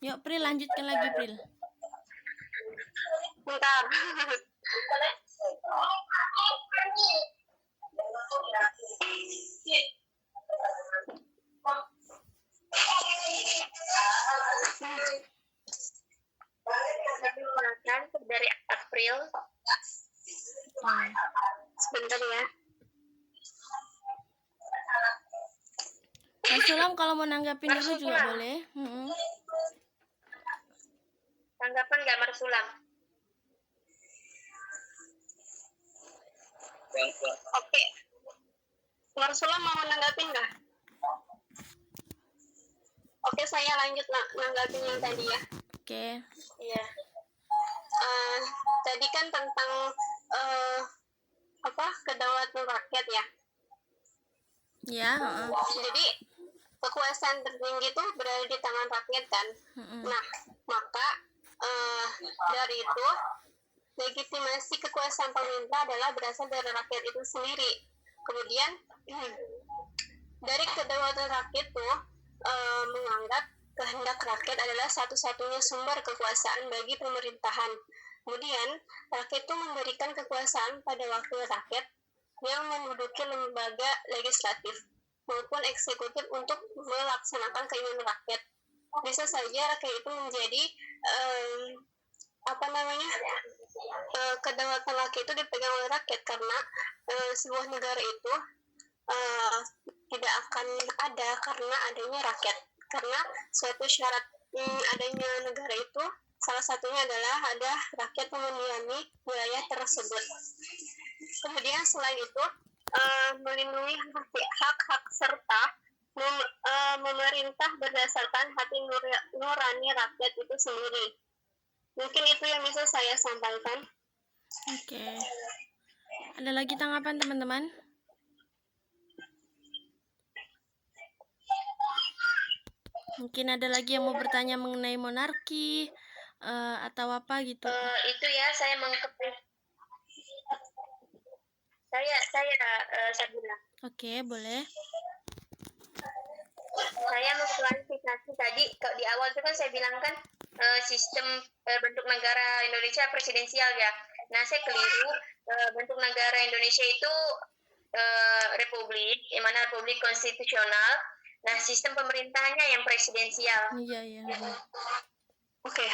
Yuk Pril, lanjutkan lagi Pril. Bentar. Dari April. Sebentar ya. Mas Sulam kalau mau nanggapin dulu juga boleh. Tanggapan nggak Marsulam? Oke. Marsulam mau menanggapi nggak? Oke, saya lanjut nanggapin yang tadi ya. Oke. Iya. Tadi kan tentang kedaulatan rakyat ya. Ya. Jadi kekuasaan tertinggi itu berada di tangan rakyat kan. Nah, maka dari itu legitimasi kekuasaan pemerintah adalah berasal dari rakyat itu sendiri. Kemudian dari kedaulatan rakyat itu menganggap kehendak rakyat adalah satu-satunya sumber kekuasaan bagi pemerintahan. Kemudian rakyat itu memberikan kekuasaan pada wakil rakyat yang menduduki lembaga legislatif maupun eksekutif untuk melaksanakan keinginan rakyat. Bisa saja rakyat itu menjadi kedaulatan rakyat itu dipegang oleh rakyat karena sebuah negara itu tidak akan ada karena adanya rakyat. Karena suatu syarat adanya negara itu salah satunya adalah ada rakyat yang mendiami wilayah tersebut. Kemudian selain itu melindungi hak-hak serta memerintah berdasarkan hati nurani rakyat itu sendiri. Mungkin itu yang bisa saya sampaikan. Oke. Ada lagi tanggapan teman-teman? Mungkin ada lagi yang mau bertanya mengenai monarki atau apa gitu. Itu ya, saya Sabila. Oke, boleh. Saya mengklarifikasi tadi di awal itu kan saya bilang kan sistem bentuk negara Indonesia presidensial ya. Nah, saya keliru. Bentuk negara Indonesia itu republik, yang mana republik konstitusional. Nah, sistem pemerintahannya yang presidensial. Iya. Oke.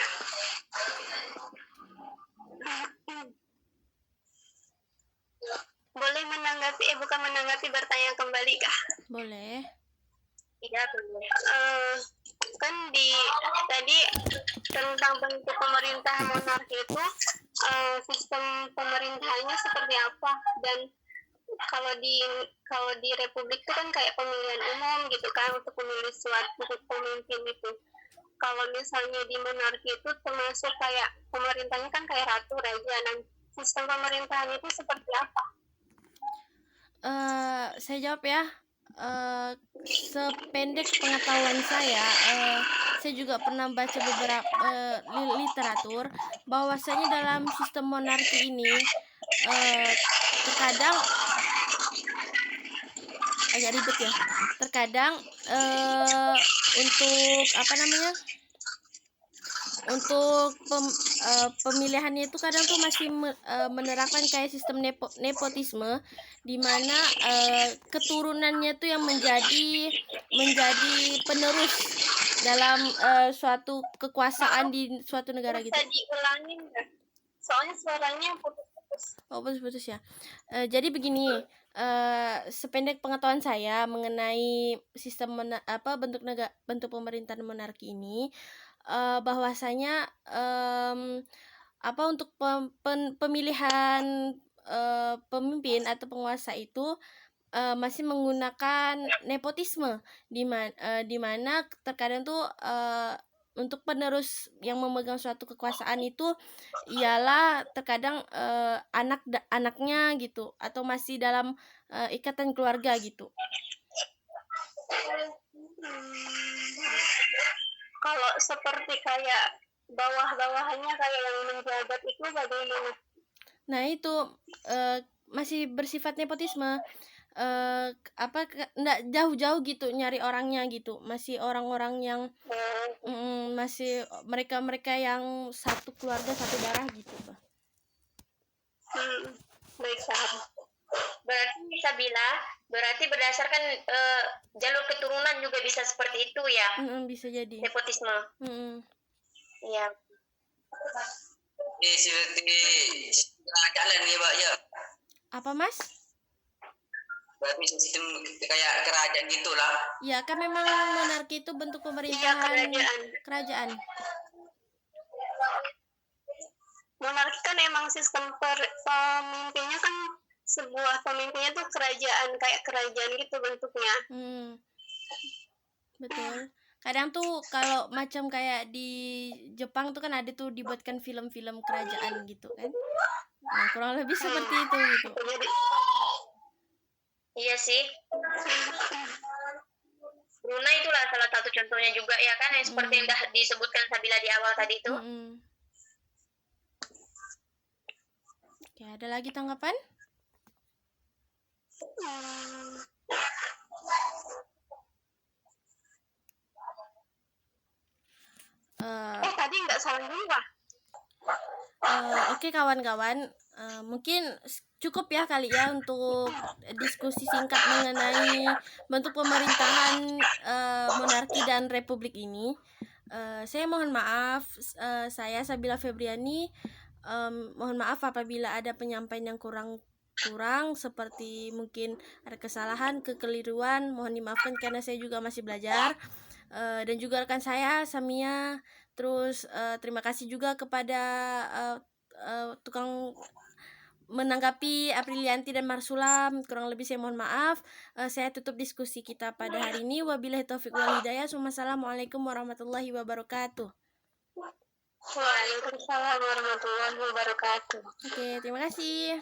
Boleh bukan menanggapi, bertanya kembali kah? Boleh. Iya, boleh. Kan tadi tentang bentuk pemerintah monarki itu sistem pemerintahannya seperti apa, dan kalau di republik itu kan kayak pemilihan umum gitu kan untuk memilih suatu pemimpin itu. Kalau misalnya di monarki itu termasuk kayak pemerintahnya kan kayak ratu raja, dan sistem pemerintahan itu seperti apa? Saya jawab ya. Sependek pengetahuan saya juga pernah baca beberapa literatur bahwasanya dalam sistem monarki ini terkadang agak ribet ya. Terkadang untuk pemilihannya itu kadang tuh masih menerapkan kayak sistem nepotisme, di mana keturunannya tuh yang menjadi penerus dalam suatu kekuasaan di suatu negara gitu. Bisa diulangin nggak? Soalnya suaranya putus-putus. Oh, putus-putus ya. Jadi begini, sependek pengetahuan saya mengenai sistem bentuk pemerintahan monarki ini, bahwasanya untuk pemilihan pemimpin atau penguasa itu masih menggunakan nepotisme, di mana terkadang tuh untuk penerus yang memegang suatu kekuasaan itu ialah terkadang anaknya gitu, atau masih dalam ikatan keluarga gitu. Kalau seperti kayak bawah-bawahannya kayak yang menjabat itu bagaimana? Nah itu masih bersifat nepotisme. nggak jauh-jauh gitu nyari orangnya gitu, masih orang-orang yang masih mereka yang satu keluarga satu darah gitu tuh. Baik, paham. Berarti berdasarkan jalur keturunan juga bisa seperti itu ya, Bisa jadi nepotisme. Iya. Seperti jalan ya Pak ya. Apa Mas? Berarti sistem kayak kerajaan gitulah. Ya kan memang monarki itu bentuk pemerintahan kerajaan. Monarki kan emang sistem pemimpinnya kan sebuah pemimpinnya tuh kerajaan, kayak kerajaan gitu bentuknya. Betul. Kadang tuh kalau macam kayak di Jepang tuh kan ada tuh dibuatkan film-film kerajaan gitu kan. Nah, kurang lebih seperti itu gitu. Iya sih. Brunei itulah salah satu contohnya juga ya kan, yang seperti yang sudah disebutkan Sabila di awal tadi itu. Oke, ada lagi tanggapan? Tadi nggak salah juga. Oke kawan-kawan, mungkin cukup ya kali ya untuk diskusi singkat mengenai bentuk pemerintahan monarki dan republik ini. Saya mohon maaf, saya Sabila Febriani, mohon maaf apabila ada penyampaian yang kurang seperti mungkin ada kesalahan, kekeliruan, mohon dimaafkan karena saya juga masih belajar. Dan juga rekan saya Samia. Terus terima kasih juga kepada tukang menanggapi Aprilianti dan Marsulam. Kurang lebih saya mohon maaf. Saya tutup diskusi kita pada hari ini. Wabillahi taufiq wal hidayah. Wassalamualaikum warahmatullahi wabarakatuh. Waalaikumsalam warahmatullahi wabarakatuh. Oke, terima kasih.